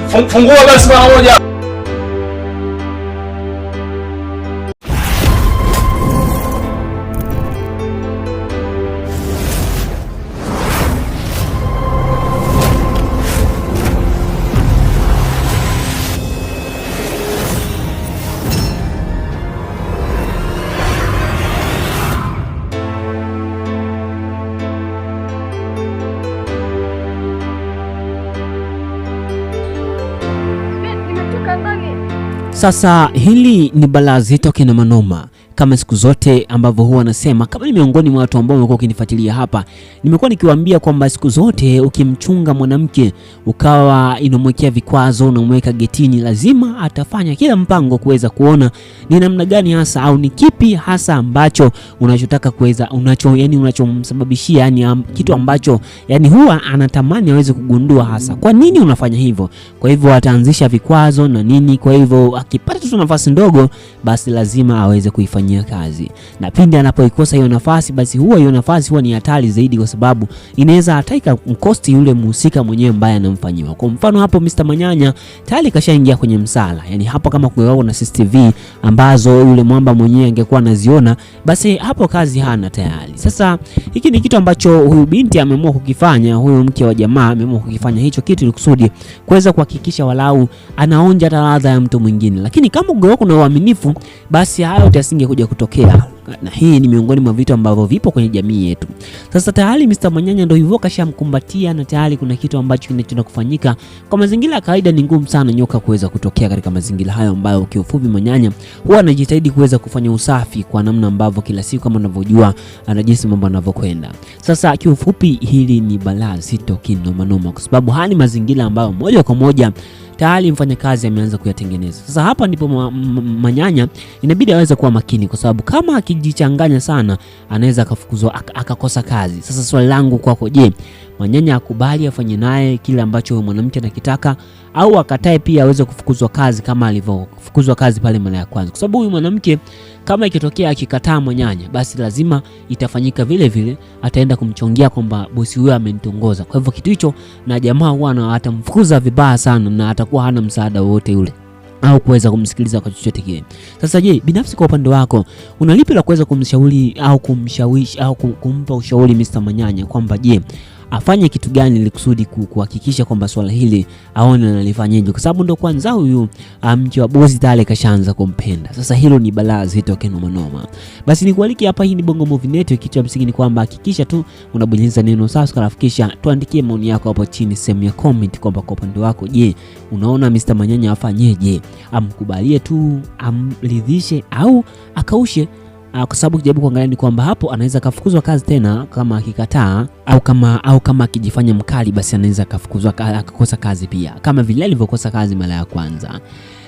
Fungua basi mara moja. Sasa hili ni balaa zito kinoma noma. Kama siku zote ambavyo huwa nasema, kama ni miongoni mwa watu ambao wamekuwa ukinifuatilia hapa, nimekuwa nikiwaambia kwamba siku zote ukimchunga mwanamke ukawa inamwekea vikwazo, unamweka getini, lazima atafanya kila mpango kuweza kuona ni namna gani hasa au ni kipi hasa ambacho unachotaka kuweza unachomsababishia, yani kitu ambacho yani huwa anatamani aweze kugundua hasa kwa nini unafanya hivyo. Kwa hivyo ataanzisha vikwazo na nini. Kwa hivyo akipata tu nafasi ndogo, basi lazima aweze kuifanya kazi, na pindi anapoikosa hiyo nafasi, basi hiyo nafasi huwa ni hatari zaidi, kwa sababu inaweza ataika mkosti yule mhusika mwenyewe ambaye anamfanyiwa. Kwa mfano hapo Mr. Manyanya tayari kashaingia kwenye msala, yani hapo kama kungekuwa na CCTV ambazo yule mwamba mwenyewe angekuwa anaziona, basi hapo kazi hana tayari. Sasa hiki ni kitu ambacho huyu binti ameamua kukifanya, huyu mke wa jamaa ameamua kukifanya hicho kitu ili kusudi kuweza kuhakikisha walau anaonja ladha ya mtu mwingine. Lakini kama ungekuwa kuna uaminifu, basi hayo yasingekuja kutokea, na hii ni miongoni mwa vitu ambavyo vipo kwenye jamii yetu. Sasa tayari Mr. Manyanya ndio hivyo kashamkumbatia, na tayari kuna kitu ambacho kinataka kufanyika. Kwa mazingira ya kawaida ni ngumu sana nyoka kuweza kutokea katika mazingira hayo, ambayo kiufupi Manyanya huwa anajitahidi kuweza kufanya usafi kwa namna ambavyo kila siku kama unavyojua ana jinsi mambo yanavyokwenda. Sasa kiufupi hili ni balaa zito kinoma noma, kwa sababu hali mazingira ambayo moja kwa moja tayari mfanyakazi ameanza kuyatengeneza. Sasa hapa ndipo Manyanya inabidi aweze kuwa makini, kwa sababu kama akijichanganya sana anaweza akafukuzwa akakosa kazi. Sasa swali langu kwako, je, Manyanya akubali afanye naye kile ambacho mwanamke anakitaka, au akatae pia aweze kufukuzwa kazi kama alivyofukuzwa kazi pale mara ya kwanza? Kwa sababu huyu mwanamke kama ikitokea akikataa Manyanya, basi lazima itafanyika vile vile, ataenda kumchongea kwamba bosi huyo amenitongoza. Kwa hivyo kitu hicho na jamaa huwa atamfukuza vibaya sana, na atakuwa hana msaada wote ule au kuweza kumsikiliza kwa chochote kile. Sasa je, binafsi kwa upande wako unalipi la kuweza kumshauri au kumshawishi au kumpa ushauri Mr. Manyanya kwamba je, afanye kitu gani ili kusudi kuhakikisha kwamba swala hili aone analifanyaje? Kwa sababu ndo kwanza huyu mke wa bosi tale kashaanza kumpenda. Sasa hilo ni balaa zito kinoma noma. Basi nikualike hapa, hii ni Bongo Movie Network. Kitu cha msingi ni kwamba hakikisha tu unabonyeza neno subscribe, alafu kisha tuandikie maoni yako hapo chini sehemu ya comment kwamba kwa upande wako, je, unaona Mr. Manyanya afanyeje? Amkubalie tu, amridhishe au akaushe? Kwa sababu kijaribu kuangalia ni kwamba hapo anaweza kafukuzwa kazi tena kama akikataa, au kama akijifanya mkali, basi anaweza kafukuzwa akakosa kazi pia kama vile alivyokosa kazi mara ya kwanza.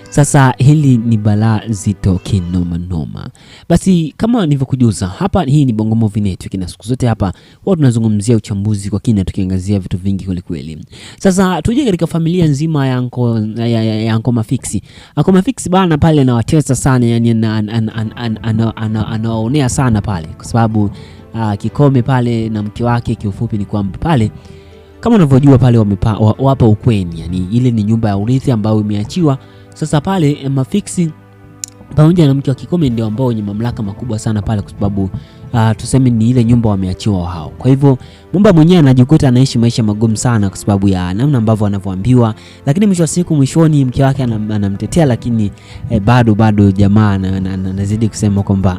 Sasa hili ni balaa zito kinoma noma. Basi kama nilivyokujuza hapa, hii ni Bongo Movie Network, na siku zote hapa huwa tunazungumzia uchambuzi kwa kina, tukiangazia vitu vingi kweli kweli. Sasa tuje katika familia nzima ya Anko Mafiksi. Anko Mafiksi bana pale anawatesa sana, yani anawaonea sana pale, kwa sababu Kikome pale na mke wake, kiufupi ni kwamba pale kama unavyojua pale wapa ukweni, yani ile ni nyumba ya urithi ambayo imeachiwa. Sasa pale Mafiksi pamoja na mke wa Kikome ndio ambao wenye mamlaka makubwa sana pale, kwa sababu tuseme ni ile nyumba wameachiwa hao. Kwa hivyo Mumba mwenyewe anajikuta anaishi maisha magumu sana kwa sababu ya namna ambavyo anavyoambiwa, lakini mwisho wa siku mwishoni mke wake anamtetea, lakini bado jamaa anazidi kusema kwamba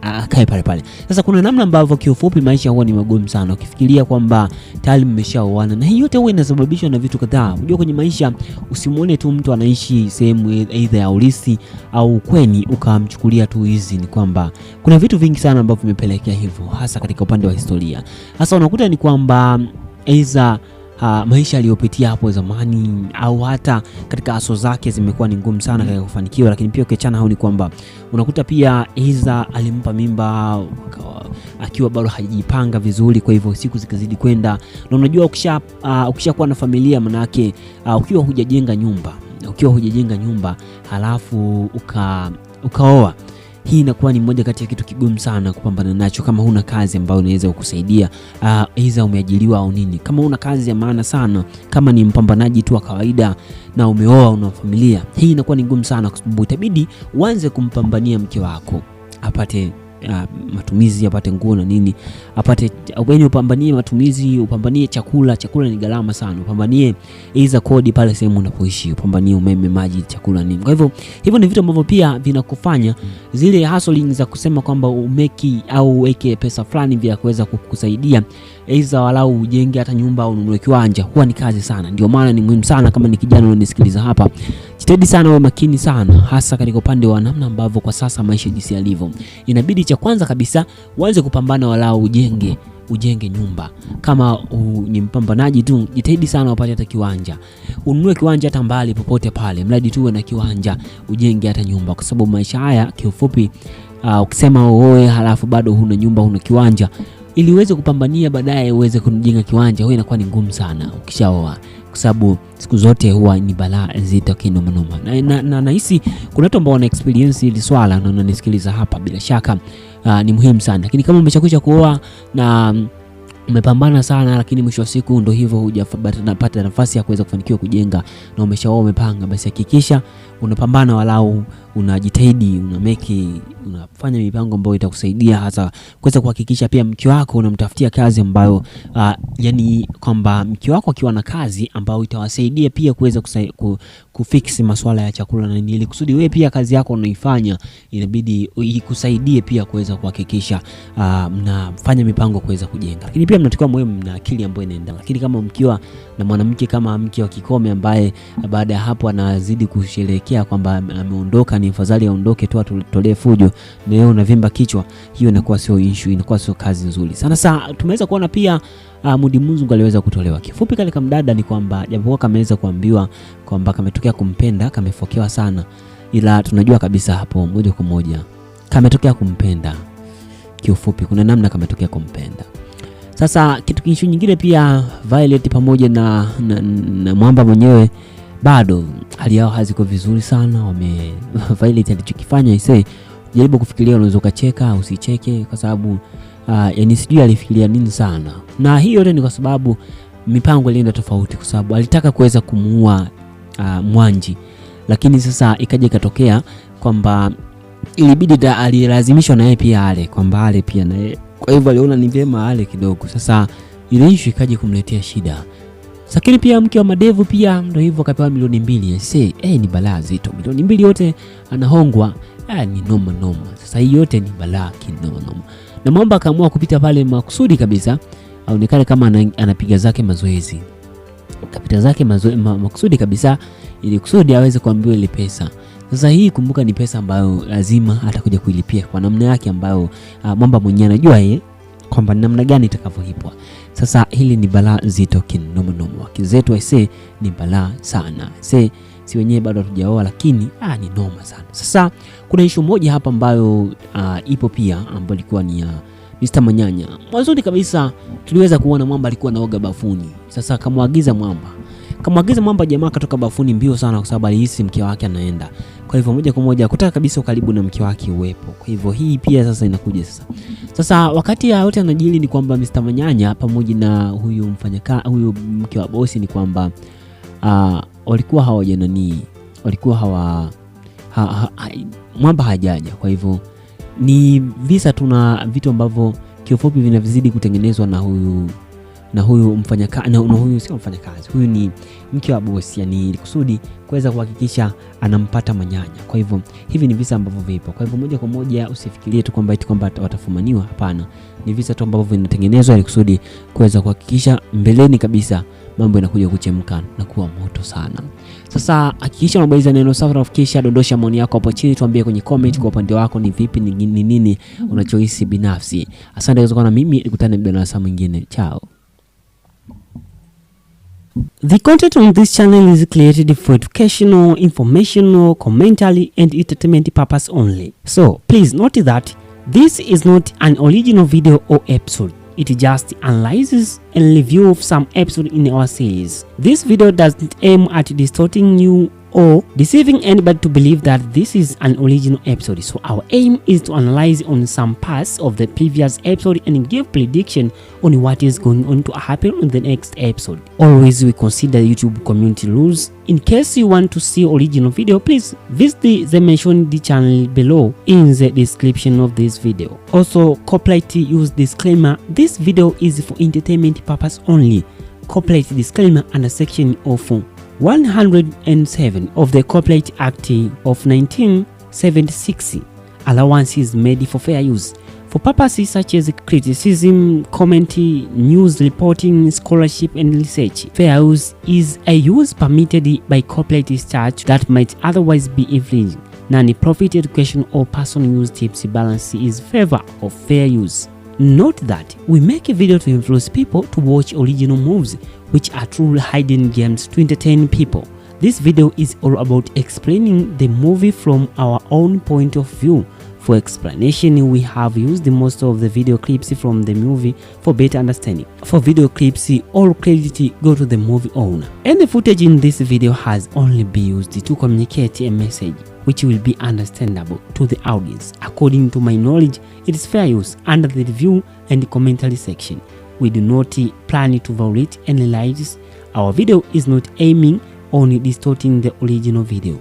akae pale pale. Sasa kuna namna ambavyo kiufupi maisha huwa ni magumu sana ukifikiria kwamba tayari mmeshaoana, na hiyo yote huwa inasababishwa na vitu kadhaa. Unajua kwenye maisha usimuone tu mtu anaishi sehemu aidha ya urithi au kweni ukamchukulia tu hizi, ni kwamba kuna vitu vingi sana ambavyo vimepelekea hivyo, hasa katika upande wa historia. Hasa unakuta ni kwamba aidha maisha aliyopitia hapo zamani au hata katika aso zake zimekuwa ni ngumu sana katika kufanikiwa. Lakini pia ukiachana hao ni kwamba unakuta pia Iza alimpa mimba akiwa bado hajijipanga vizuri, kwa hivyo siku zikazidi kwenda. Na unajua ukishakuwa na familia, manake ukiwa hujajenga nyumba halafu ukaoa, hii inakuwa ni moja kati ya kitu kigumu sana kupambana nacho kama huna kazi ambayo inaweza kukusaidia, aidha umeajiriwa au nini. Kama huna kazi ya maana sana, kama ni mpambanaji tu wa kawaida na umeoa, una familia, hii inakuwa ni ngumu sana, kwa sababu itabidi uanze kumpambania mke wako apate matumizi, apate nguo na nini, apate upambanie matumizi, upambanie chakula ni gharama sana, upambanie iza kodi pale sehemu unapoishi, upambanie umeme, maji, chakula nini. Kwa hivyo ni vitu ambavyo pia vinakufanya zile hustling za kusema kwamba umeki au weke pesa fulani vya kuweza kukusaidia iza walau ujenge hata nyumba au ununue kiwanja, huwa ni kazi sana. Ndio maana ni muhimu sana, kama ni kijana unanisikiliza hapa, jitahidi sana, uwe makini sana, hasa katika upande wa namna ambavyo kwa sasa maisha jinsi yalivyo. Inabidi cha kwanza kabisa uanze kupambana walau ujenge nyumba. Kama ni mpambanaji tu, jitahidi sana upate hata kiwanja, ununue kiwanja hata mbali popote pale, mradi tu uwe na kiwanja, ujenge hata nyumba, kwa sababu maisha haya kiufupi, ukisema oe halafu bado huna nyumba, huna kiwanja, ili uweze kupambania baadaye uweze kujenga kiwanja, huwa inakuwa ni ngumu sana ukishaoa, kwa sababu siku zote huwa ni balaa zito kinoma. Na nahisi kuna watu ambao wana experience hili swala na wananisikiliza hapa, bila shaka ni muhimu sana. Lakini kama umeshakwisha kuoa na umepambana sana, lakini mwisho wa siku ndio hivyo, hujapata nafasi ya kuweza kufanikiwa kujenga na umeshaoa umepanga, basi hakikisha unapambana, walau unajitahidi, unafanya mipango ambayo itakusaidia hasa kuweza kuhakikisha pia mke wako unamtafutia kazi ambayo yani kwamba mke wako akiwa na kazi ambayo itawasaidia pia kuweza kufix masuala ya chakula na nini, ili kusudi wewe pia kazi yako unaifanya inabidi ikusaidie pia kuweza kuhakikisha mnafanya mipango kuweza kujenga. Lakini pia mnatakiwa muhimu na akili ambayo inaenda. Lakini kama mkiwa na mwanamke kama mke wa kikome ambaye baada ya hapo anazidi kusherehekea kwamba ameondoka, ni afadhali aondoke tu atolee fujo, na leo unavimba kichwa, hiyo inakuwa sio issue, inakuwa sio kazi nzuri sana. Sasa tumeweza kuona pia Mudi Mzungu aliweza kutolewa. Kifupi kale kamdada ni kwamba japokuwa kameweza kuambiwa kwamba kametokea kumpenda, kamefokewa sana, ila tunajua kabisa hapo moja kwa moja kametokea kumpenda. Kiufupi kuna namna kametokea kumpenda. Sasa kitu kishu nyingine pia, Violet pamoja na Mwamba mwenyewe bado hali yao haziko vizuri sana. Violet alichokifanya jaribu kufikiria, unaweza ukacheka au usicheke, kwa sababu yani sijui alifikiria nini sana. Na hiyo yote ni kwa sababu mipango ilienda tofauti, kwa sababu alitaka kuweza kumuua Mwanji, lakini sasa ikaja ikatokea kwamba ilibidi alilazimishwa na yeye pia ale, kwamba ale pia na yeye, kwa hivyo aliona ni vyema ale kidogo. Sasa ile issue ikaja kumletea shida. Lakini pia mke wa Madevu pia ndio hivyo, akapewa milioni 2. Ni balaa zito, milioni 2 yote anahongwa, ni noma. Sasa hii yote ni balaa kinoma. Na Mwamba akaamua kupita pale makusudi kabisa, aonekane kama anapiga zake mazoezi, kapita zake makusudi kabisa, ili kusudi aweze kuambiwa ile pesa. Sasa hii kumbuka ni pesa ambayo lazima atakuja kuilipia kwa namna yake ambayo Mwamba mwenyewe anajua yeye kwamba namna gani itakavyolipwa. Sasa hili ni balaa zito kinoma. Wakizetu ni balaa sana. Si wenyewe bado hatujaoa, lakini ni noma sana. Sasa kuna issue moja hapa ambayo ipo pia, ambayo ilikuwa ni ya Mr. Manyanya. Mwanzoni kabisa tuliweza kuona Mwamba alikuwa anaoga bafuni. Sasa kamwagiza Mwamba jamaa katoka bafuni mbio sana, kwa sababu alihisi mke wake anaenda. Kwa hivyo moja kwa moja kutaka kabisa karibu na mke wake uwepo. Kwa hivyo hii pia sasa inakuja sasa wakati yote anajili ni kwamba Mr. Manyanya pamoja na huyu mke wa bosi ni kwamba walikuwa Mwamba hajaja. Kwa hivyo ni visa tuna vitu ambavyo kiufupi vinavizidi kutengenezwa na huyu mfanyakazi, na huyu sio mfanyakazi, huyu ni mke wa bosi, yani kusudi kuweza kuhakikisha anampata Manyanya. Kwa hivyo hivi ni visa ambavyo vipo. Kwa hivyo moja kwa moja usifikirie tu kwamba watafumaniwa, hapana. Ni visa tu ambavyo vinatengenezwa ili kusudi kuweza kuhakikisha mbeleni kabisa mambo yanakuja kuchemka na kuwa moto sana. Sasa hakikisha unabonyeza neno subscribe, kisha dondosha maoni yako hapo chini, tuambie kwenye comment kwa upande wako ni vipi, ni nini unachohisi binafsi. Asante kwa na mimi, nikutane mdana mwingine. Ciao. The content on this channel is created for educational, informational, commentary and entertainment purpose only. So please note that this is not an original video or episode. It just analyzes and review of some episode in our series. This video doesn't aim at distorting you or deceiving anybody to believe that this is an original episode. So our aim is to analyze on some parts of the previous episode and give prediction on what is going on to happen in the next episode. Always we consider YouTube community rules. In case you want to see original video, please visit the mentioned channel below in the description of this video. Also, copyright use disclaimer. This video is for entertainment purpose only. Copyright disclaimer under section of 107 of the Copyright Act of 1976. Allowance is made for fair use for purposes such as criticism, commentary, news reporting, scholarship, and research. Fair use is a use permitted by copyright statute that might otherwise be infringed. Non-profit education or personal use tips balance is favor of fair use. Note that we make a video to influence people to watch original movies, which are truly hidden gems to entertain people. This video is all about explaining the movie from our own point of view. For explanation, we have used most of the video clips from the movie for better understanding. For video clips, all credit go to the movie owner. And the footage in this video has only been used to communicate a message which will be understandable to the audience. According to my knowledge, it is fair use under the review and commentary section. We do not plan to violate any rights. Our video is not aiming on distorting the original video.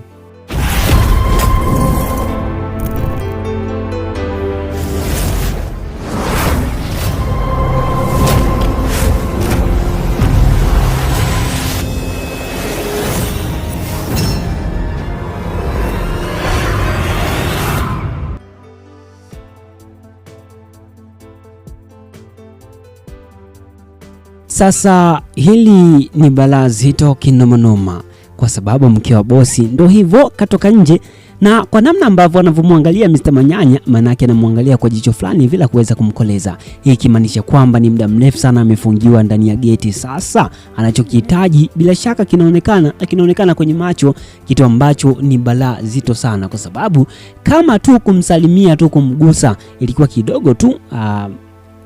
Sasa hili ni balaa zito kinomanoma, kwa sababu mke wa bosi ndo hivyo katoka nje, na kwa namna ambavyo anavyomwangalia Mr. Manyanya, manake anamwangalia kwa jicho fulani vile kuweza kumkoleza. Hii kimaanisha kwamba ni muda mrefu sana amefungiwa ndani ya geti. Sasa anachokihitaji bila shaka kinaonekana kwenye macho, kitu ambacho ni balaa zito sana, kwa sababu kama tu kumsalimia tu kumgusa ilikuwa kidogo tu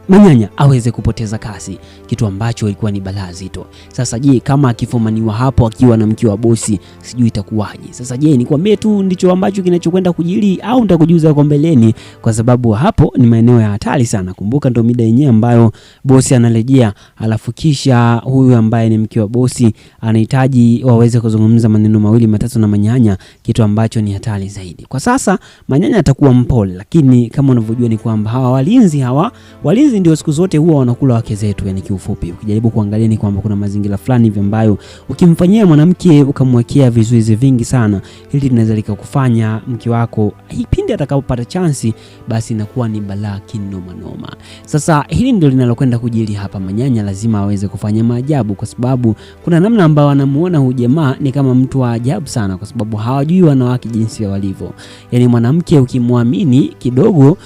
Manyanya aweze kupoteza kasi, kitu ambacho ilikuwa ni balaa zito. Sasa je, kama akifumaniwa hapo akiwa na mke wa bosi, sijui itakuwaje. Sasa je, nikwambie tu ndicho ambacho kinachokwenda kujili au nitakujuza kwa mbeleni, kwa sababu hapo ni maeneo ya hatari sana. Kumbuka ndo mida yenyewe ambayo bosi analejea, alafu kisha huyu ambaye ni mke wa bosi anahitaji waweze kuzungumza maneno mawili matatu na Manyanya, kitu ambacho ni hatari zaidi. Kwa sasa Manyanya atakuwa mpole, lakini kama unavyojua ni kwamba hawa walinzi ndio siku zote huwa wanakula wake zetu. Yani kiufupi ukijaribu kuangalia ni kwamba kuna mazingira fulani hivi ambayo ukimfanyia mwanamke ukamwekea vizuizi vingi sana, hili linaweza likakufanya mke wako pindi atakapopata chansi basi inakuwa ni balaa kinoma noma. Sasa hili ndio linalokwenda kujili hapa. Manyanya lazima aweze kufanya maajabu, kwa sababu kuna namna ambayo wanamuona huyu jamaa ni kama mtu wa ajabu sana, kwa sababu hawajui wanawake jinsi walivyo. Yani mwanamke ukimwamini kidogo,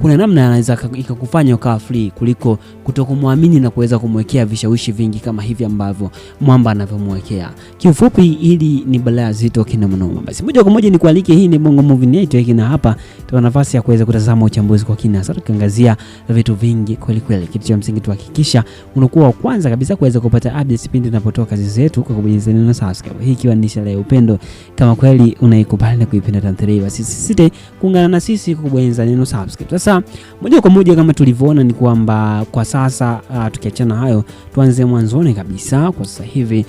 kuna namna anaweza ikakufanya ukawa free kuliko kutokumwamini na kuweza kumwekea vishawishi vingi kama hivi ambavyo mwamba anavyomwekea. Kiufupi hili ni balaa zito kinoma noma. Basi moja kwa moja nikualike, hii ni Bongo Movie Network, na hapa tuna nafasi ya kuweza kutazama uchambuzi kwa kina. Sasa tukiangazia vitu vingi kweli kweli. Kitu cha msingi tuhakikisha unakuwa wa kwanza kabisa kuweza kupata updates pindi tunapotoa kazi zetu kwa kubonyeza neno subscribe. Hii ikiwa ni ishara ya upendo, kama kweli unaikubali na kuipenda tamthilia, basi sisite kuungana na sisi kwa kubonyeza neno subscribe. Sasa moja kwa moja kama tulivyoona ni kwamba kwa sasa tukiachana hayo, tuanze mwanzoni kabisa. Kwa sasa hivi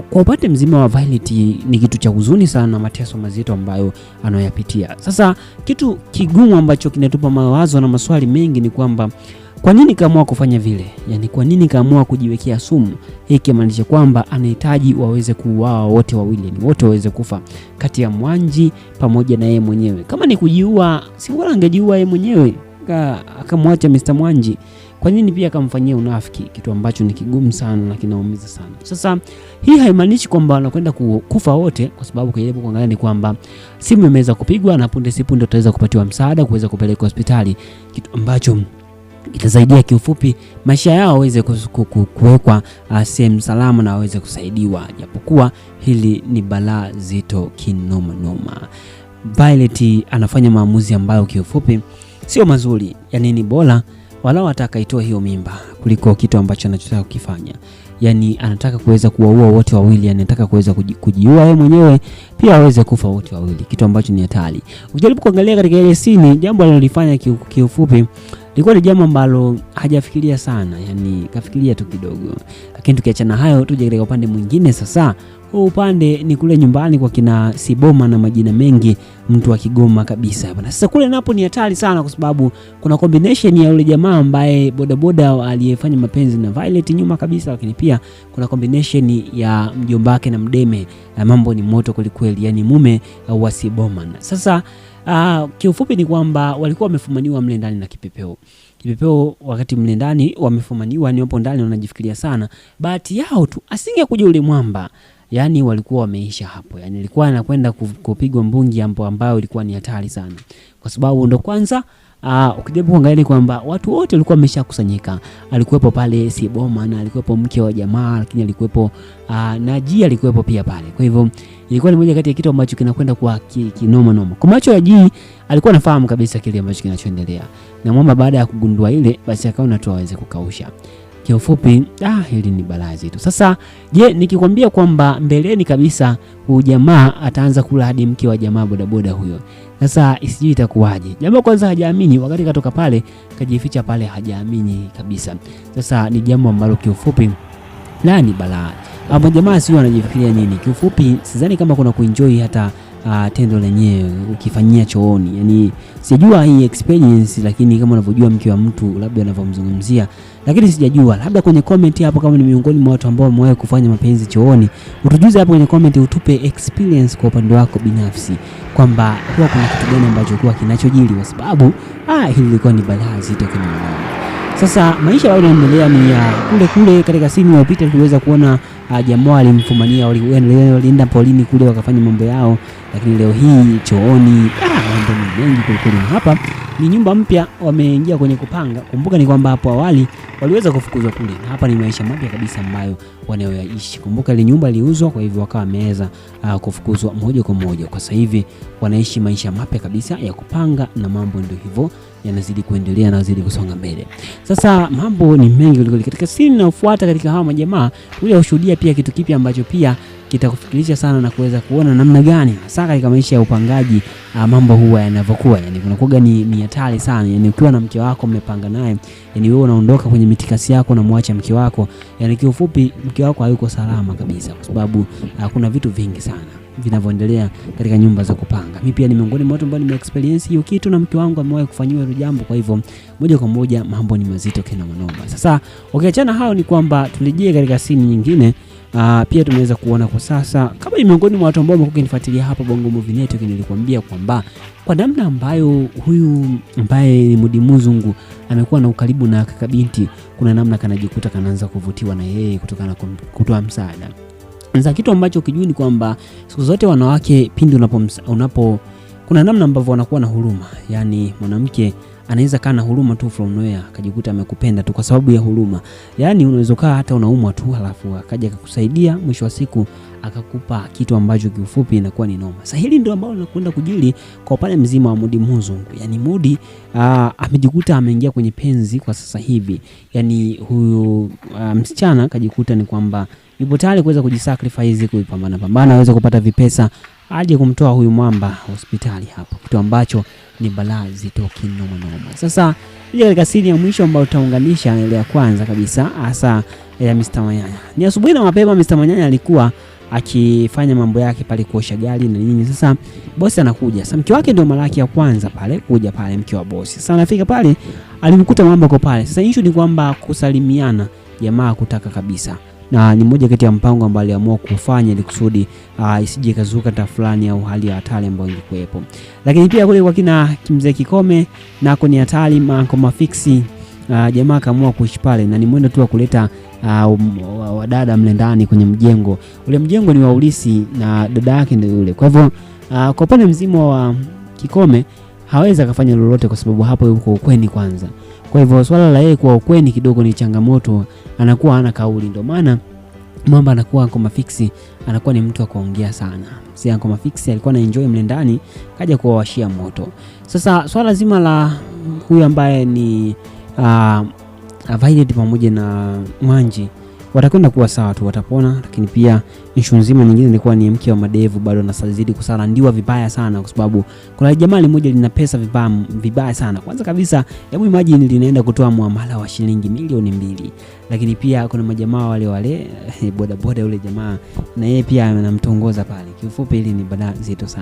kwa upande mzima wa Violet ni kitu cha huzuni sana, mateso mazito ambayo anayoyapitia. Sasa kitu kigumu ambacho kinatupa mawazo na maswali mengi ni kwamba kwa nini kaamua kufanya vile? Yani kwa nini kaamua kujiwekea sumu? Hii kimaanisha kwamba anahitaji waweze kuuawa wote wawili, ni wote waweze kufa, kati ya Mwanji pamoja na yeye mwenyewe. Kama ni kujiua, si bora angejiua yeye mwenyewe akamwacha Mr. Mwanji. Kwa nini pia akamfanyia unafiki? Kitu ambacho ni kigumu sana na kinaumiza sana. Sasa hii haimaanishi kwamba wanakwenda kufa wote, kwa sababu kujaribu kuangalia ni kwamba simu imeweza kupigwa na punde si punde utaweza kupatiwa msaada kuweza kupeleka hospitali, kitu ambacho itasaidia kiufupi maisha yao waweze kuwekwa sehemu salama na waweze kusaidiwa, japokuwa hili ni balaa zito kinoma noma. Violet anafanya maamuzi ambayo kiufupi sio mazuri. Yani ni bora wala wataka itoe hiyo mimba kuliko kitu ambacho anachotaka kukifanya. yani anataka kuweza kuwaua wote wawili, yani anataka kuweza kujiua yeye mwenyewe pia aweze kufa wote wawili, kitu ambacho ni hatari. Ukijaribu kuangalia katika ile scene, jambo alilofanya kiufupi lilikuwa ni jambo ambalo hajafikiria sana, yani kafikiria tu kidogo. Lakini tukiachana hayo, tuje katika upande mwingine sasa. Huu upande ni kule nyumbani kwa kina Siboma na majina mengi, mtu wa Kigoma kabisa bwana. Sasa kule napo ni hatari sana, kwa sababu kuna combination ya yule jamaa ambaye bodaboda aliyefanya mapenzi na Violet nyuma kabisa, lakini pia kuna combination ya mjomba wake na Mdeme. Mambo ni moto kweli, yani mume wa Siboma. Sasa kiufupi ni kwamba walikuwa wamefumaniwa mle ndani na Kipepeo wakati mle ndani wamefumaniwa, ni wapo ndani wanajifikiria sana. Bahati yao tu asingekuja yule mwamba, yani walikuwa wameisha hapo. Yani ilikuwa anakwenda kupigwa mbungi ambayo ilikuwa ni hatari sana, kwa sababu ndo kwanza ukijaribu kuangalia kwamba watu wote walikuwa wameshakusanyika. Alikuwepo pale Siboma na alikuwepo mke wa jamaa, lakini alikuwepo Naji alikuwepo pia pale. Kwa hivyo ilikuwa ni moja kati ya kitu ambacho kinakwenda kwa kinoma noma. Kwa macho ya Ji alikuwa anafahamu kabisa kile ambacho kinachoendelea, na mwamba baada ya kugundua ile, basi akaona tu aweze kukausha. Kiufupi hili ni balaa zito. Sasa je, nikikwambia kwamba mbeleni kabisa huyu jamaa ataanza kula hadi mke wa jamaa bodaboda huyo, sasa isijui itakuwaje? Jamaa kwanza hajaamini, wakati katoka pale kajificha pale, hajaamini kabisa. Sasa ni jambo ambalo kiufupi ni balaa. Ama jamaa sio anajifikiria nini? Kiufupi sidhani kama kuna kuenjoy hata tendo lenyewe ukifanyia chooni. Yani sijajua hii experience, lakini kama unavyojua mke wa mtu labda anavyomzungumzia, lakini sijajua, labda kwenye comment hapo kama ni miongoni mwa watu ambao wamewahi kufanya mapenzi chooni, utujuze hapo kwenye comment, utupe experience kwa upande wako binafsi kwamba kwa kuna kitu gani ambacho kwa kinachojili, kwa sababu hili lilikuwa ni balaa zito kidogo. Sasa maisha yao yanaendelea ni kule katika scene iliyopita tuliweza kuona jamaa alimfumania, walienda polini kule wakafanya mambo yao, lakini leo hii chooni mambo mengi kuliko. Hapa ni nyumba mpya wameingia kwenye kupanga. Kumbuka ni kwamba hapo awali waliweza kufukuzwa kule, na hapa ni maisha mapya kabisa ambayo wanayoishi. Kumbuka ile nyumba iliuzwa, kwa hivyo wakawa wameweza kufukuzwa moja kwa moja. Kwa sasa hivi wanaishi maisha mapya kabisa ya kupanga, na mambo ndio hivyo yanazidi kuendelea na yanazidi kusonga mbele. Sasa mambo ni mengi kuliko. Katika scene inayofuata katika hawa majamaa ule ushuhudia pia kitu kipi ambacho pia kitakufikirisha sana na kuweza kuona namna gani hasa katika maisha ya upangaji mambo huwa yanavyokuwa. Yani kunakuwa ni hatari sana. Yani ukiwa na mke wako mmepanga naye, yani wewe unaondoka kwenye mitikasi yako na muacha mke wako, yani kiufupi mke wako hayuko salama kabisa, kwa sababu kuna vitu vingi sana vinavyoendelea katika nyumba za kupanga. Mimi pia ni miongoni mwa watu ambao nimeexperience hiyo kitu, na mke wangu amewahi kufanyiwa hilo jambo. Kwa hivyo moja kwa moja mambo ni mazito kina manoma. Sasa ukiachana hao ni kwamba tulejee katika scene nyingine. Pia tumeweza kuona kwa sasa kama ni miongoni mwa watu ambao wamekuwa kunifuatilia hapa Bongo Movie Network, nilikwambia kwamba kwa namna ambayo huyu ambaye ni Mudimuzungu amekuwa na ukaribu na kaka binti, kuna namna kanajikuta kanaanza kuvutiwa na yeye kutokana na kutoa msaada. Sasa kitu ambacho ukijui ni kwamba siku zote wanawake pindi kuna namna ambavyo wanakuwa na huruma. Yani mwanamke anaweza kaa na huruma tu from nowhere akajikuta amekupenda tu kwa sababu ya huruma. Yani unaweza kaa hata unaumwa tu halafu akaja akakusaidia, mwisho wa siku akakupa kitu ambacho kiufupi inakuwa ni noma. Sasa hili ndio ambalo linakwenda kujili kwa pale mzima wa Mudimuzungu. Yani Mudi amejikuta ameingia kwenye penzi kwa sasa hivi. Yani huyu msichana akajikuta ni kwamba yupo tayari kuweza kujisacrifice kupambana aweze kupata vipesa aje kumtoa huyu mwamba hospitali hapo, kitu ambacho ni balaa zito kinoma noma. Sasa ile katika scene ya mwisho ambayo tutaunganisha ile ya kwanza kabisa hasa ya Mr. Manyanya. Ni asubuhi na mapema, Mr. Manyanya alikuwa akifanya mambo yake pale kuosha gari na nini. Sasa bosi anakuja. Sasa mke wake ndio mara yake ya kwanza pale kuja pale, mke wa bosi. Sasa anafika pale alimkuta mwamba kwa pale. Sasa issue ni kwamba kusalimiana jamaa kutaka kabisa, na ni moja kati ya mpango ambao aliamua kufanya ili kusudi isije kazuka tafulani au hali ya hatari ambayo ingekuepo. Lakini pia kule kwa kina Mzee Kikome na kwenye hatari Manko Mafiksi, jamaa kaamua kuishi pale, na ni mwendo tu wa kuleta wadada mle ndani kwenye mjengo. Ule mjengo ni wa ulisi na dada yake ndio yule. Kwa hivyo kwa upande mzima wa Kikome hawezi kufanya lolote kwa sababu hapo yuko ukweni kwanza. Kwa hivyo swala la yeye kwa ukweni kidogo ni changamoto, anakuwa hana kauli. Ndio maana mwamba anakuwa Manko Mafiksi anakuwa ni mtu wa kuongea sana. Si Manko Mafiksi alikuwa anaenjoy mle ndani, kaja kuwashia moto. Sasa swala zima la huyu ambaye ni Violet pamoja na Mwanji watakwenda kuwa sawa tu, watapona. Lakini pia issue nzima nyingine ilikuwa ni mke wa Madevu bado anazidi kusalandiwa vibaya sana, kwa sababu kuna jamaa mmoja lina pesa vibaya sana. Kwanza kabisa, hebu imagine linaenda kutoa muamala wa shilingi milioni 2. Lakini pia kuna majamaa wale boda boda, yule jamaa na yeye pia anamtongoza pale. Kiufupi hili ni balaa zito sana.